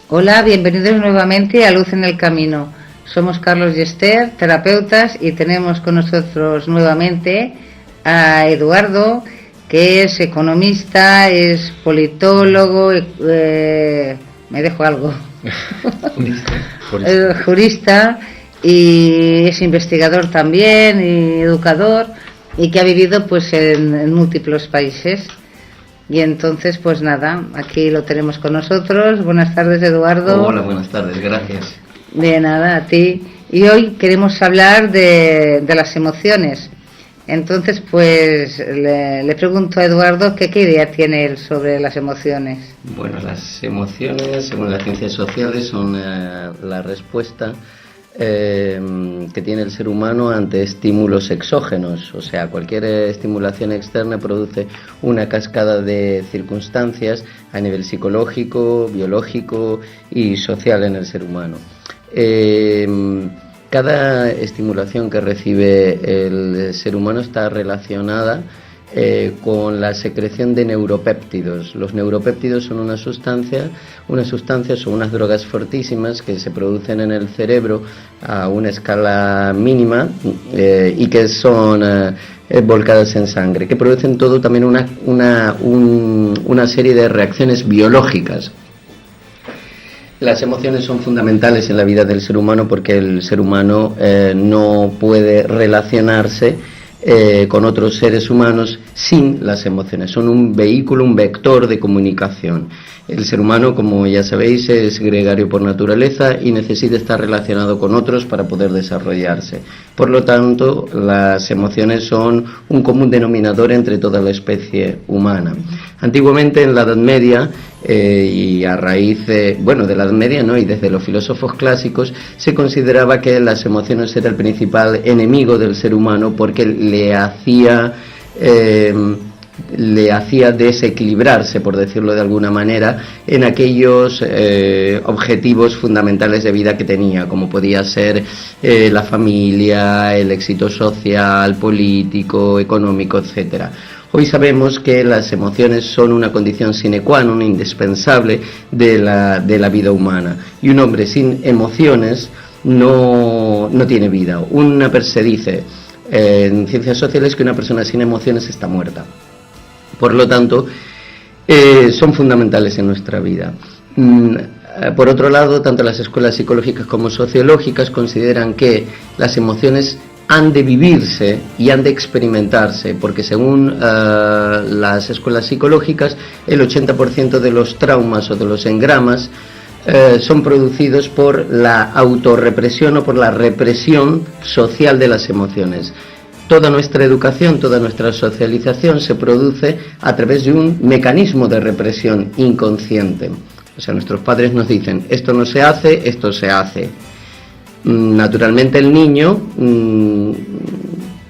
Hola, bienvenidos nuevamente a Luz en el Camino. Somos Carlos y Esther, terapeutas, y tenemos con nosotros nuevamente a Eduardo, que es economista, es politólogo, me dejo algo, jurista, y es investigador también, y educador, y que ha vivido pues en múltiples países. Y entonces, pues nada, aquí lo tenemos con nosotros. Buenas tardes, Eduardo. Hola, buenas tardes, gracias. De nada, a ti. Y hoy queremos hablar de las emociones. Entonces, pues le pregunto a Eduardo qué idea tiene él sobre las emociones. Bueno, las emociones, según las ciencias sociales, son la respuesta que tiene el ser humano ante estímulos exógenos. O sea, cualquier estimulación externa produce una cascada de circunstancias a nivel psicológico, biológico y social en el ser humano. Cada estimulación que recibe el ser humano está relacionada con la secreción de neuropéptidos. Los neuropéptidos son unas sustancias, son unas drogas fortísimas que se producen en el cerebro a una escala mínima y que son volcadas en sangre, que producen todo también una serie de reacciones biológicas. Las emociones son fundamentales en la vida del ser humano porque el ser humano no puede relacionarse con otros seres humanos sin las emociones. Son un vehículo, un vector de comunicación. El ser humano, como ya sabéis, es gregario por naturaleza y necesita estar relacionado con otros para poder desarrollarse. Por lo tanto, las emociones son un común denominador entre toda la especie humana. Antiguamente, en la Edad Media, y a raíz de la Edad Media, ¿no?, y desde los filósofos clásicos, se consideraba que las emociones era el principal enemigo del ser humano porque le hacía desequilibrarse, por decirlo de alguna manera, en aquellos objetivos fundamentales de vida que tenía, como podía ser la familia, el éxito social, político, económico, etcétera. Hoy sabemos que las emociones son una condición sine qua non, indispensable de la vida humana, y un hombre sin emociones no tiene vida. Se dice en ciencias sociales que una persona sin emociones está muerta. Por lo tanto, son fundamentales en nuestra vida. Por otro lado, tanto las escuelas psicológicas como sociológicas consideran que las emociones han de vivirse y han de experimentarse, porque según las escuelas psicológicas, el 80% de los traumas o de los engramas son producidos por la autorrepresión o por la represión social de las emociones. Toda nuestra educación, toda nuestra socialización se produce a través de un mecanismo de represión inconsciente. O sea, nuestros padres nos dicen, esto no se hace, esto se hace. Naturalmente el niño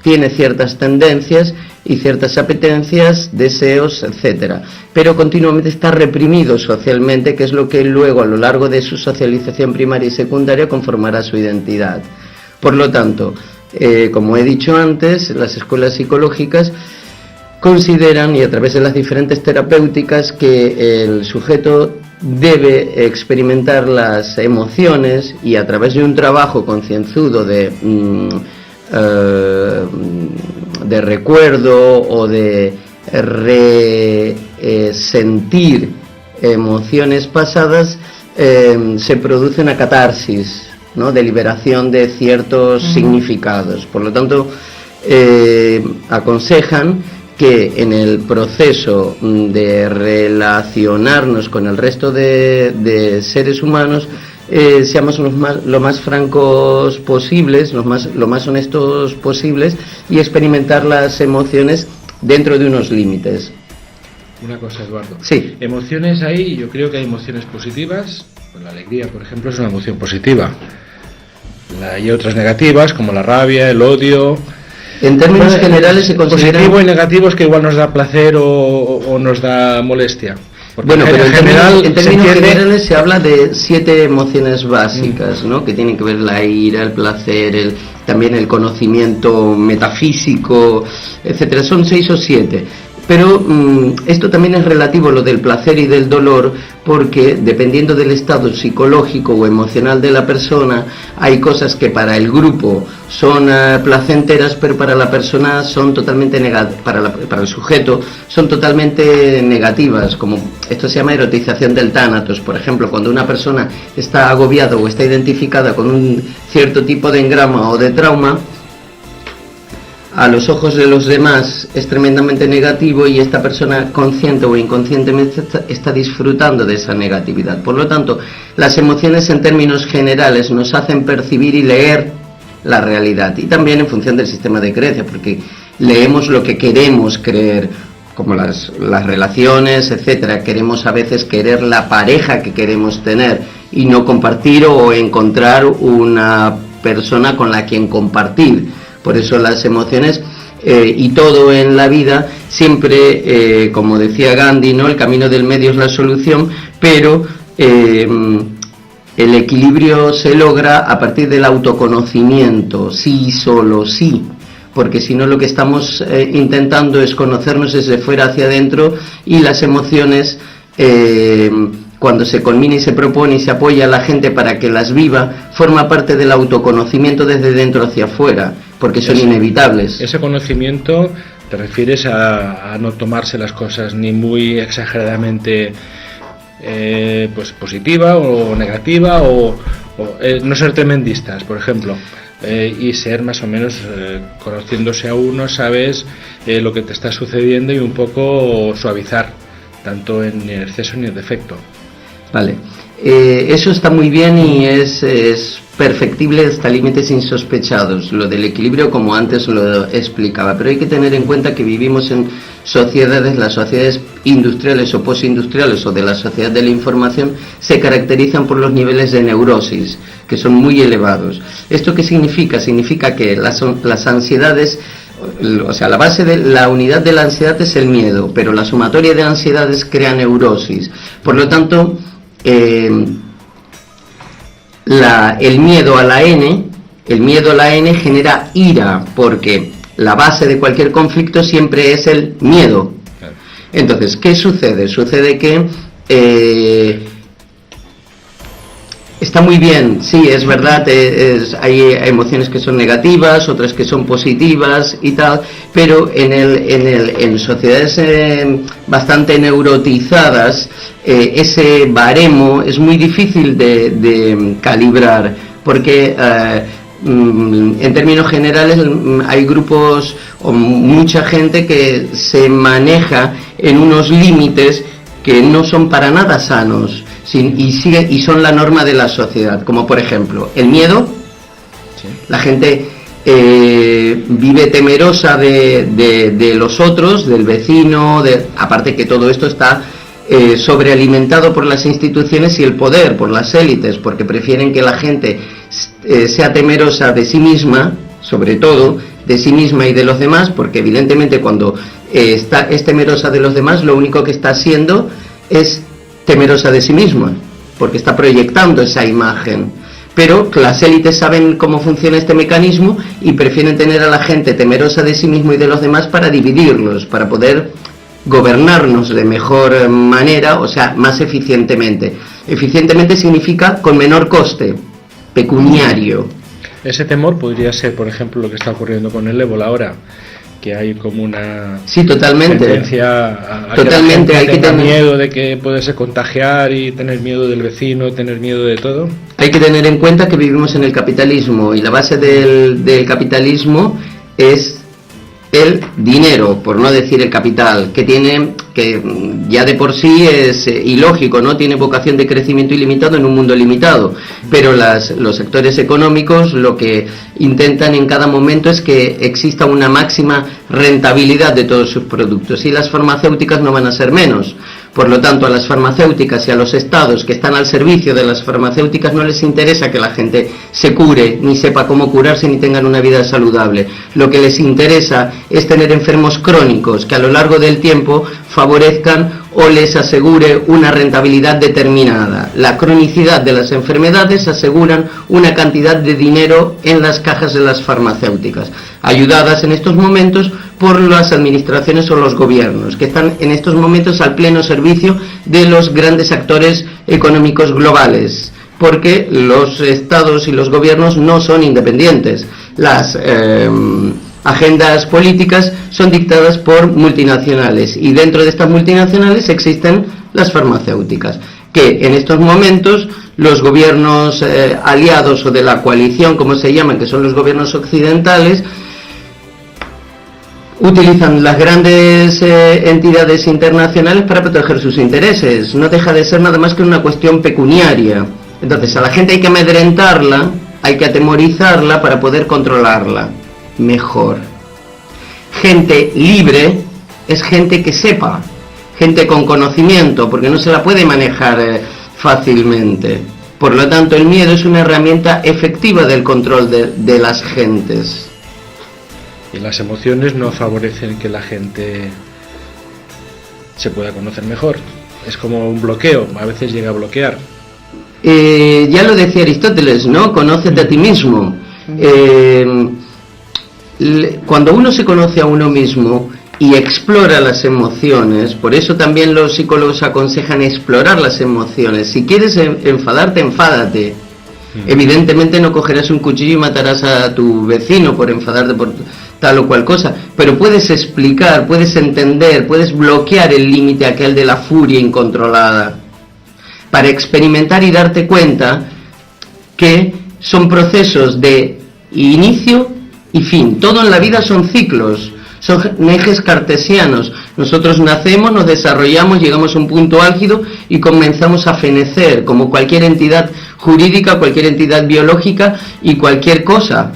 tiene ciertas tendencias y ciertas apetencias, deseos, etcétera, pero continuamente está reprimido socialmente, que es lo que luego a lo largo de su socialización primaria y secundaria conformará su identidad. Por lo tanto, como he dicho antes, las escuelas psicológicas consideran, y a través de las diferentes terapéuticas, que el sujeto debe experimentar las emociones y a través de un trabajo concienzudo de recuerdo o de sentir emociones pasadas, se produce una catarsis, ¿no?, de liberación de ciertos significados. Por lo tanto, aconsejan que en el proceso de relacionarnos con el resto de seres humanos seamos lo más francos posibles, lo más honestos posibles, y experimentar las emociones dentro de unos límites. Una cosa, Eduardo. Sí. Emociones hay, yo creo que hay emociones positivas. Pues la alegría, por ejemplo, es una emoción positiva. Hay otras negativas, como la rabia, el odio. En términos generales se considera positivo y negativo, es que igual nos da placer o nos da molestia. Porque bueno, pero en términos entiende... generales se habla de 7 emociones básicas, ¿no? Que tienen que ver la ira, el placer, también el conocimiento metafísico, etcétera. Son 6 o 7. Pero esto también es relativo, lo del placer y del dolor, porque dependiendo del estado psicológico o emocional de la persona, hay cosas que para el grupo son placenteras, pero para la persona son totalmente para el sujeto son totalmente negativas, como esto se llama erotización del tánatos. Por ejemplo, cuando una persona está agobiada o está identificada con un cierto tipo de engrama o de trauma, a los ojos de los demás es tremendamente negativo y esta persona consciente o inconscientemente está disfrutando de esa negatividad. Por lo tanto, las emociones en términos generales nos hacen percibir y leer la realidad, y también en función del sistema de creencia, porque leemos lo que queremos creer, como las relaciones, etcétera. Queremos a veces querer la pareja que queremos tener y no compartir o encontrar una persona con la quien compartir. Por eso las emociones y todo en la vida siempre, como decía Gandhi, ¿no? El camino del medio es la solución, pero el equilibrio se logra a partir del autoconocimiento, sí, solo sí, porque si no lo que estamos intentando es conocernos desde fuera hacia adentro, y las emociones, cuando se culmina y se propone y se apoya a la gente para que las viva, forma parte del autoconocimiento desde dentro hacia afuera, porque son inevitables. Ese conocimiento, ¿te refieres a no tomarse las cosas ni muy exageradamente pues positiva o negativa, o no ser tremendistas, por ejemplo, y ser más o menos, conociéndose a uno, sabes lo que te está sucediendo, y un poco suavizar, tanto en el exceso ni el defecto? Vale, eso está muy bien y es perfectible hasta límites insospechados, lo del equilibrio, como antes lo explicaba, pero hay que tener en cuenta que vivimos en sociedades, las sociedades industriales o postindustriales o de la sociedad de la información se caracterizan por los niveles de neurosis, que son muy elevados. ¿Esto qué significa? Significa que las ansiedades, o sea, la base de la unidad de la ansiedad es el miedo, pero la sumatoria de ansiedades crea neurosis. Por lo tanto, el miedo a la N genera ira, porque la base de cualquier conflicto siempre es el miedo. Entonces, ¿qué sucede? Sucede que está muy bien, sí, es verdad, hay emociones que son negativas, otras que son positivas y tal, pero en sociedades bastante neurotizadas, ese baremo es muy difícil de calibrar, porque en términos generales hay grupos o mucha gente que se maneja en unos límites que no son para nada sanos y son la norma de la sociedad, como por ejemplo el miedo. Sí. La gente vive temerosa de los otros, del vecino, aparte que todo esto está sobrealimentado por las instituciones y el poder, por las élites, porque prefieren que la gente sea temerosa de sí misma, sobre todo de sí misma y de los demás, porque evidentemente cuando es temerosa de los demás, lo único que está haciendo es temerosa de sí misma, porque está proyectando esa imagen. Pero las élites saben cómo funciona este mecanismo y prefieren tener a la gente temerosa de sí mismo y de los demás para dividirlos, para poder gobernarnos de mejor manera, o sea, más eficientemente. Eficientemente significa con menor coste pecuniario. Ese temor podría ser, por ejemplo, lo que está ocurriendo con el ébola ahora, que hay como una tendencia a totalmente, que la gente hay que tenga tener miedo de que puedes contagiar y tener miedo del vecino, tener miedo de todo. Hay que tener en cuenta que vivimos en el capitalismo y la base del capitalismo es el dinero, por no decir el capital, que ya de por sí es ilógico, no tiene vocación de crecimiento ilimitado en un mundo limitado, pero los sectores económicos lo que intentan en cada momento es que exista una máxima rentabilidad de todos sus productos, y las farmacéuticas no van a ser menos. Por lo tanto, a las farmacéuticas y a los estados que están al servicio de las farmacéuticas no les interesa que la gente se cure, ni sepa cómo curarse, ni tengan una vida saludable. Lo que les interesa es tener enfermos crónicos que a lo largo del tiempo favorezcan o les asegure una rentabilidad determinada. La cronicidad de las enfermedades aseguran una cantidad de dinero en las cajas de las farmacéuticas, ayudadas en estos momentos por las administraciones o los gobiernos, que están en estos momentos al pleno servicio de los grandes actores económicos globales, porque los estados y los gobiernos no son independientes. Las agendas políticas son dictadas por multinacionales, y dentro de estas multinacionales existen las farmacéuticas, que en estos momentos los gobiernos aliados o de la coalición, como se llaman, que son los gobiernos occidentales, utilizan las grandes entidades internacionales para proteger sus intereses. No deja de ser nada más que una cuestión pecuniaria. Entonces a la gente hay que amedrentarla, hay que atemorizarla para poder controlarla mejor. Gente libre es gente que sepa, gente con conocimiento, porque no se la puede manejar fácilmente. Por lo tanto, el miedo es una herramienta efectiva del control de las gentes. Y las emociones no favorecen que la gente se pueda conocer mejor. Es como un bloqueo, a veces llega a bloquear. Ya lo decía Aristóteles, ¿no? Conócete a ti mismo. Cuando uno se conoce a uno mismo y explora las emociones, por eso también los psicólogos aconsejan explorar las emociones. Si quieres enfadarte, enfádate. Evidentemente no cogerás un cuchillo y matarás a tu vecino por enfadarte por tal o cual cosa, pero puedes explicar, puedes entender, puedes bloquear el límite aquel de la furia incontrolada, para experimentar y darte cuenta que son procesos de inicio y fin. Todo en la vida son ciclos, son ejes cartesianos. Nosotros nacemos, nos desarrollamos, llegamos a un punto álgido y comenzamos a fenecer, como cualquier entidad jurídica, cualquier entidad biológica y cualquier cosa,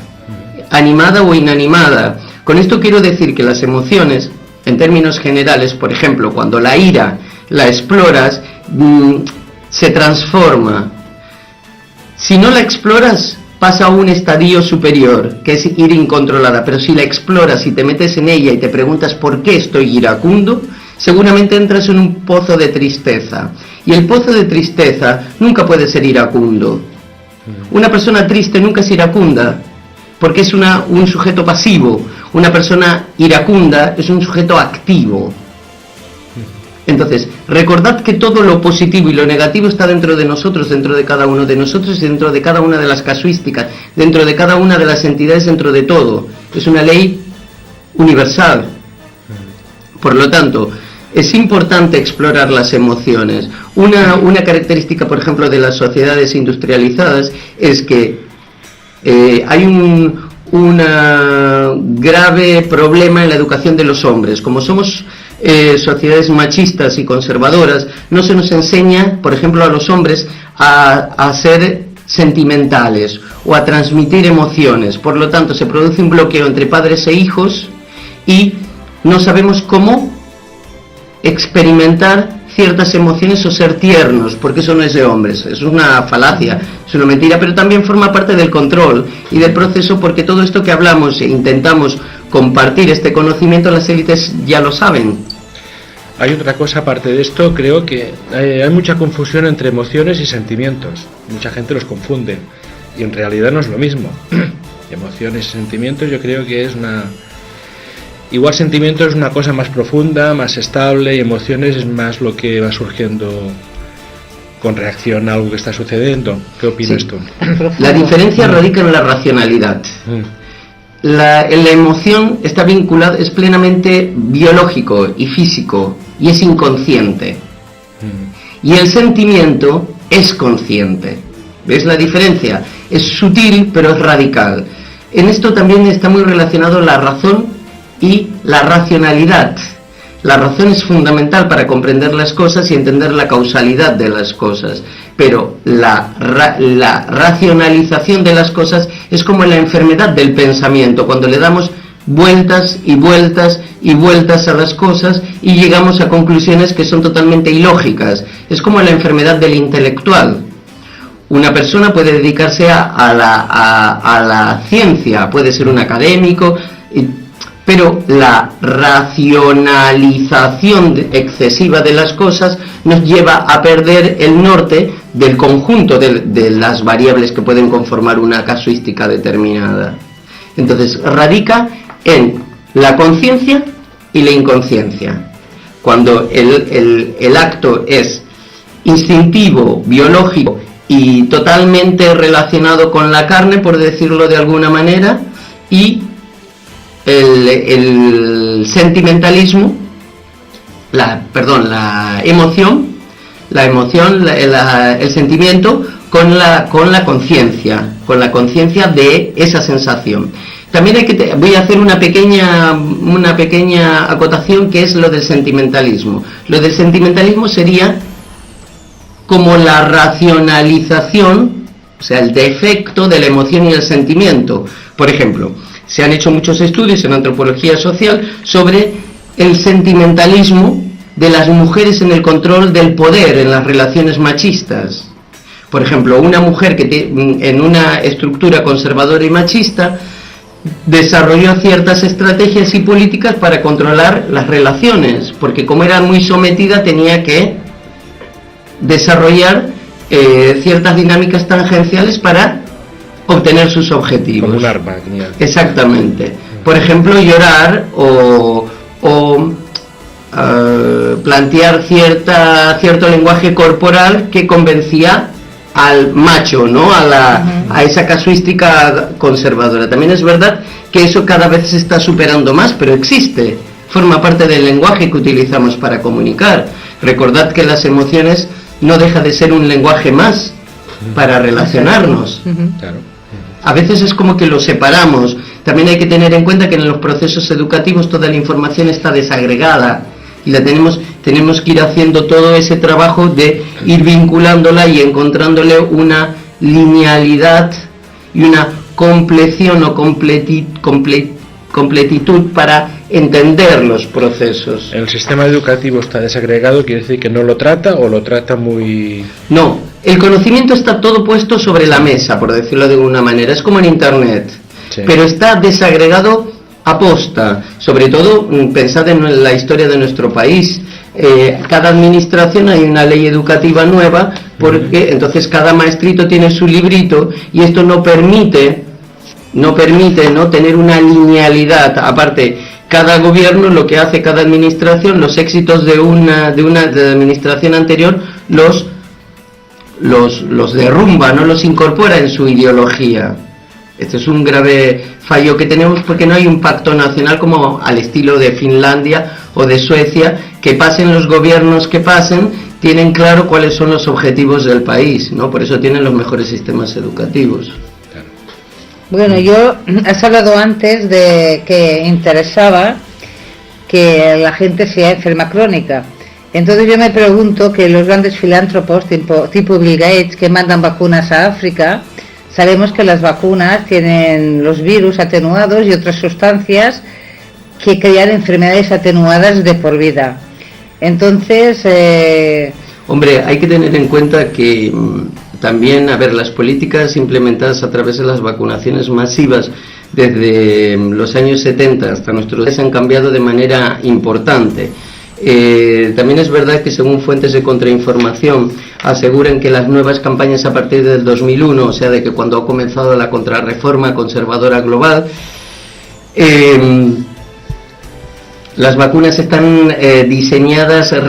animada o inanimada. Con esto quiero decir que las emociones, en términos generales, por ejemplo, cuando la ira la exploras, se transforma. Si no la exploras, pasa a un estadio superior, que es ira incontrolada. Pero si la exploras y te metes en ella y te preguntas por qué estoy iracundo, seguramente entras en un pozo de tristeza. Y el pozo de tristeza nunca puede ser iracundo. Una persona triste nunca es iracunda, porque es un sujeto pasivo. Una persona iracunda es un sujeto activo. Entonces, recordad que todo lo positivo y lo negativo está dentro de nosotros, dentro de cada uno de nosotros y dentro de cada una de las casuísticas, dentro de cada una de las entidades, dentro de todo. Es una ley universal. Por lo tanto, es importante explorar las emociones. Una característica, por ejemplo, de las sociedades industrializadas es que hay un grave problema en la educación de los hombres. Como somos sociedades machistas y conservadoras, no se nos enseña, por ejemplo, a los hombres a ser sentimentales o a transmitir emociones. Por lo tanto, se produce un bloqueo entre padres e hijos y no sabemos cómo experimentar ciertas emociones o ser tiernos, porque eso no es de hombres. Es una falacia, es una mentira, pero también forma parte del control y del proceso, porque todo esto que hablamos e intentamos compartir este conocimiento, las élites ya lo saben. Hay otra cosa aparte de esto, creo que hay mucha confusión entre emociones y sentimientos. Mucha gente los confunde y en realidad no es lo mismo. Emociones y sentimientos, yo creo que es una... Igual sentimientos es una cosa más profunda, más estable, y emociones es más lo que va surgiendo con reacción a algo que está sucediendo. ¿Qué opinas tú? La diferencia radica en la racionalidad. La emoción está vinculada, es plenamente biológico y físico, y es inconsciente. Y el sentimiento es consciente. ¿Ves la diferencia? Es sutil, pero es radical. En esto también está muy relacionado la razón y la racionalidad. La razón es fundamental para comprender las cosas y entender la causalidad de las cosas, pero la racionalización de las cosas es como la enfermedad del pensamiento, cuando le damos vueltas y vueltas y vueltas a las cosas y llegamos a conclusiones que son totalmente ilógicas. Es como la enfermedad del intelectual. Una persona puede dedicarse a la ciencia, puede ser un académico, pero la racionalización excesiva de las cosas nos lleva a perder el norte del conjunto de las variables que pueden conformar una casuística determinada. Entonces, radica en la conciencia y la inconsciencia. Cuando el acto es instintivo, biológico y totalmente relacionado con la carne, por decirlo de alguna manera, y el sentimentalismo, la emoción, el sentimiento con la conciencia de esa sensación. También voy a hacer una pequeña acotación, que es lo del sentimentalismo. Lo del sentimentalismo sería como la racionalización, o sea, el defecto de la emoción y el sentimiento. Por ejemplo, se han hecho muchos estudios en antropología social sobre el sentimentalismo de las mujeres en el control del poder en las relaciones machistas. Por ejemplo, una mujer que en una estructura conservadora y machista desarrolló ciertas estrategias y políticas para controlar las relaciones, porque como era muy sometida tenía que desarrollar ciertas dinámicas tangenciales para obtener sus objetivos. Como un arma. Exactamente. Por ejemplo, llorar o plantear cierto lenguaje corporal que convencía al macho, ¿no? A esa casuística conservadora. También es verdad que eso cada vez se está superando más, pero existe, forma parte del lenguaje que utilizamos para comunicar. Recordad que las emociones no deja de ser un lenguaje más para relacionarnos. Claro. A veces es como que lo separamos. También hay que tener en cuenta que en los procesos educativos toda la información está desagregada y tenemos que ir haciendo todo ese trabajo de ir vinculándola y encontrándole una linealidad y una compleción o completitud para entender los procesos. ¿El sistema educativo está desagregado? ¿Quiere decir que no lo trata o lo trata muy...? No, el conocimiento está todo puesto sobre la mesa, por decirlo de alguna manera. Es como en Internet, sí, pero está desagregado aposta. Sobre todo, pensad en la historia de nuestro país. Cada administración hay una ley educativa nueva, porque entonces cada maestrito tiene su librito y esto no permite tener una linealidad. Aparte, cada gobierno, lo que hace cada administración, los éxitos de la administración anterior los derrumba, no los incorpora en su ideología. Este es un grave fallo que tenemos, porque no hay un pacto nacional como al estilo de Finlandia o de Suecia, que pasen los gobiernos que pasen, tienen claro cuáles son los objetivos del país, ¿no? Por eso tienen los mejores sistemas educativos. Bueno, has hablado antes de que interesaba que la gente sea enferma crónica. Entonces yo me pregunto que los grandes filántropos tipo Bill Gates, que mandan vacunas a África, sabemos que las vacunas tienen los virus atenuados y otras sustancias que crean enfermedades atenuadas de por vida. Entonces... Hombre, hay que tener en cuenta que también, las políticas implementadas a través de las vacunaciones masivas desde los años 70 hasta nuestros días han cambiado de manera importante. También es verdad que según fuentes de contrainformación aseguran que las nuevas campañas a partir del 2001, o sea, de que cuando ha comenzado la contrarreforma conservadora global, las vacunas están rediseñadas a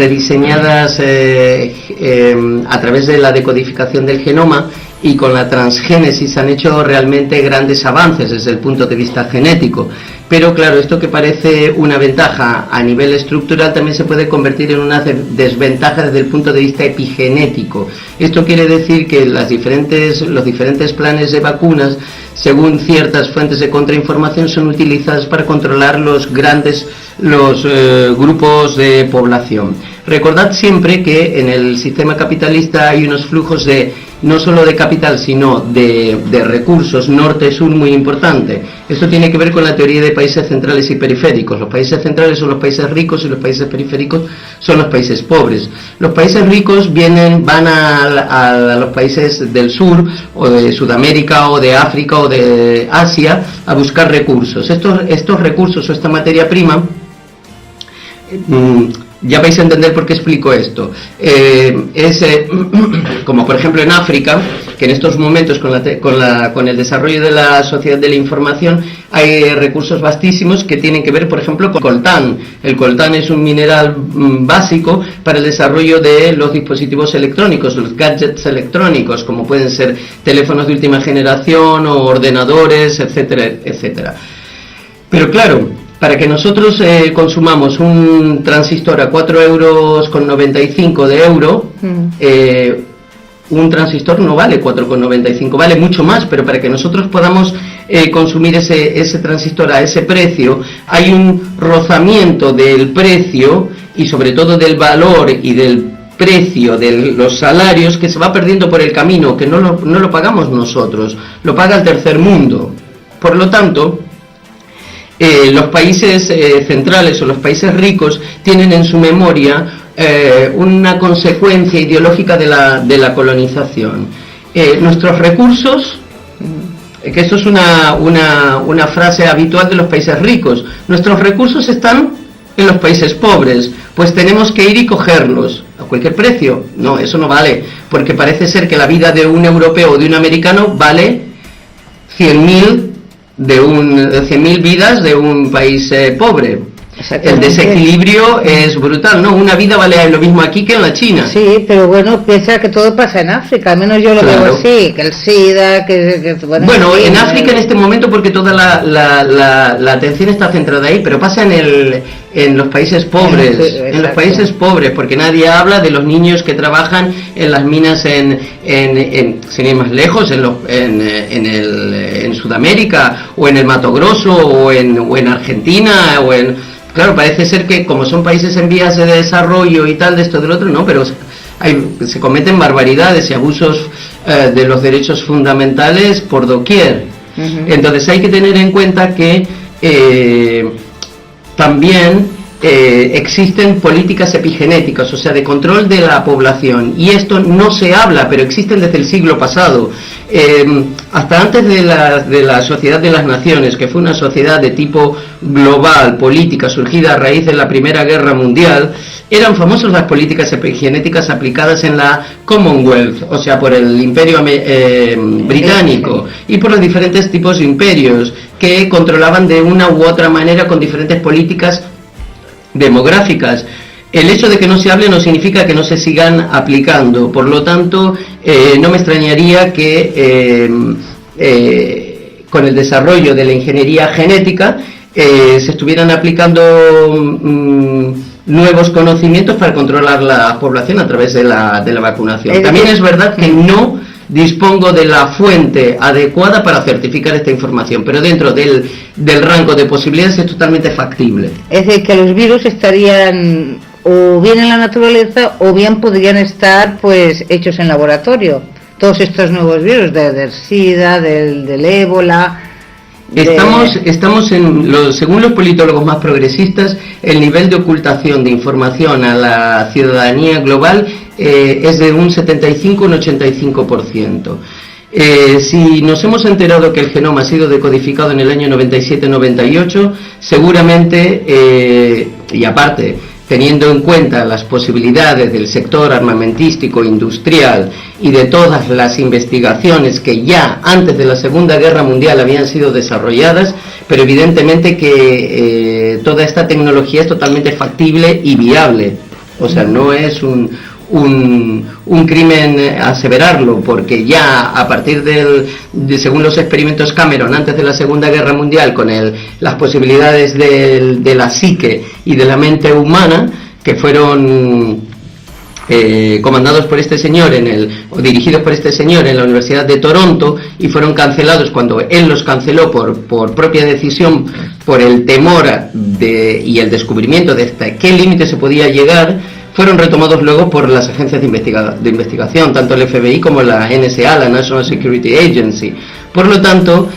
través de la decodificación del genoma, y con la transgénesis han hecho realmente grandes avances desde el punto de vista genético. Pero claro, esto que parece una ventaja a nivel estructural también se puede convertir en una desventaja desde el punto de vista epigenético. Esto quiere decir que los diferentes planes de vacunas, según ciertas fuentes de contrainformación, son utilizadas para controlar los grupos de población. Recordad siempre que en el sistema capitalista hay unos flujos no solo de capital, sino de recursos norte-sur muy importantes. Esto tiene que ver con la teoría de países centrales y periféricos. Los países centrales son los países ricos y los países periféricos son los países pobres. Los países ricos van a los países del sur, o de Sudamérica, o de África, o de Asia, a buscar recursos. Estos recursos o esta materia prima, ya vais a entender por qué explico esto. Como por ejemplo en África, que en estos momentos con el desarrollo de la sociedad de la información hay recursos vastísimos que tienen que ver, por ejemplo, con coltán. El coltán es un mineral básico para el desarrollo de los dispositivos electrónicos, los gadgets electrónicos, como pueden ser teléfonos de última generación o ordenadores, etcétera, etcétera. Pero claro, para que nosotros consumamos un transistor a 4,95 €, un transistor no vale 4,95, vale mucho más, pero para que nosotros podamos consumir ese transistor a ese precio, hay un rozamiento del precio y sobre todo del valor y del precio de los salarios que se va perdiendo por el camino, que no lo pagamos nosotros, lo paga el tercer mundo. Por lo tanto, los países centrales o los países ricos tienen en su memoria una consecuencia ideológica de la colonización. Nuestros recursos, que esto es una frase habitual de los países ricos, nuestros recursos están en los países pobres, pues tenemos que ir y cogerlos a cualquier precio. No, eso no vale, porque parece ser que la vida de un europeo o de un americano vale 100.000 vidas de un país pobre. El desequilibrio es brutal, ¿no? Una vida vale lo mismo aquí que en la China. Sí, pero bueno, piensa que todo pasa en África, al menos yo lo veo así, que el SIDA, bueno, en África en este momento, porque toda la atención está centrada ahí, pero pasa en los países pobres, en los países pobres, porque nadie habla de los niños que trabajan en las minas sin ir más lejos, en Sudamérica, o en el Mato Grosso, o en Argentina, Claro, parece ser que como son países en vías de desarrollo y tal, de esto del otro, no, pero se cometen barbaridades y abusos de los derechos fundamentales por doquier. Entonces hay que tener en cuenta que también existen políticas epigenéticas, o sea, de control de la población, y esto no se habla, pero existen desde el siglo pasado. Hasta antes de la Sociedad de las Naciones, que fue una sociedad de tipo global, política, surgida a raíz de la Primera Guerra Mundial, eran famosas las políticas epigenéticas aplicadas en la Commonwealth, o sea, por el Imperio británico y por los diferentes tipos de imperios que controlaban de una u otra manera con diferentes políticas demográficas. El hecho de que no se hable no significa que no se sigan aplicando, por lo tanto no me extrañaría que con el desarrollo de la ingeniería genética se estuvieran aplicando nuevos conocimientos para controlar la población a través de la vacunación. También es verdad que no dispongo de la fuente adecuada para certificar esta información, pero dentro del rango de posibilidades es totalmente factible. Es decir, que los virus estarían o bien en la naturaleza o bien podrían estar pues hechos en laboratorio. Todos estos nuevos virus del SIDA, del ébola. Estamos según los politólogos más progresistas, el nivel de ocultación de información a la ciudadanía global es de un 75 un 85%. Si nos hemos enterado que el genoma ha sido decodificado en el año 97-98, seguramente, y aparte, teniendo en cuenta las posibilidades del sector armamentístico industrial y de todas las investigaciones que ya antes de la Segunda Guerra Mundial habían sido desarrolladas, pero evidentemente que toda esta tecnología es totalmente factible y viable. O sea, no es un crimen aseverarlo, porque ya a partir según los experimentos Cameron antes de la Segunda Guerra Mundial, con las posibilidades de la psique y de la mente humana, que fueron comandados por este señor o dirigidos por este señor en la Universidad de Toronto, y fueron cancelados cuando él los canceló por propia decisión, por el temor y el descubrimiento de hasta qué límite se podía llegar, fueron retomados luego por las agencias de investigación, tanto el FBI como la NSA, la National Security Agency. Por lo tanto,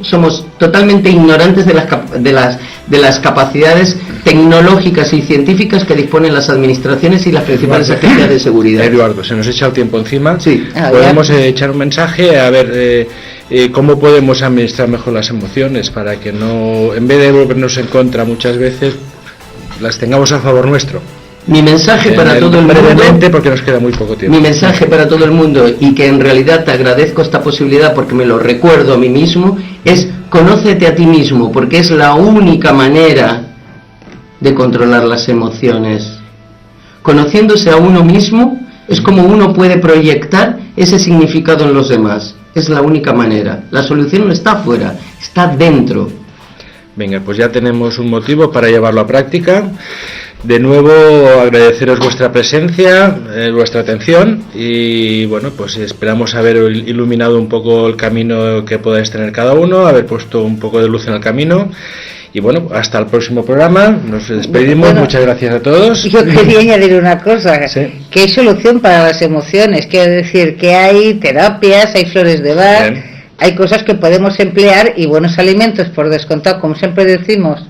somos totalmente ignorantes de las capacidades tecnológicas y científicas que disponen las administraciones y las principales agencias de seguridad. Eduardo, se nos echa el tiempo encima. Sí. Podemos echar un mensaje a ver cómo podemos administrar mejor las emociones para que no, en vez de volvernos en contra muchas veces, las tengamos a favor nuestro. Mi mensaje para todo el mundo, brevemente, porque nos queda muy poco tiempo. Mi mensaje para todo el mundo, y que en realidad te agradezco esta posibilidad porque me lo recuerdo a mí mismo, es: conócete a ti mismo, porque es la única manera de controlar las emociones. Conociéndose a uno mismo es como uno puede proyectar ese significado en los demás. Es la única manera. La solución no está afuera, está dentro. Venga, pues ya tenemos un motivo para llevarlo a práctica. De nuevo, agradeceros vuestra presencia, vuestra atención, y bueno, pues esperamos haber iluminado un poco el camino que podáis tener cada uno, haber puesto un poco de luz en el camino. Y bueno, hasta el próximo programa, nos despedimos, bueno, muchas gracias a todos. Yo quería añadir una cosa, sí, que hay solución para las emociones, quiero decir que hay terapias, hay flores de Bach, hay cosas que podemos emplear, y buenos alimentos, por descontado, como siempre decimos,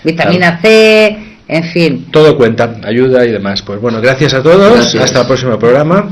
vitamina C, en fin. Todo cuenta, ayuda y demás. Pues bueno, gracias a todos, hasta el próximo programa.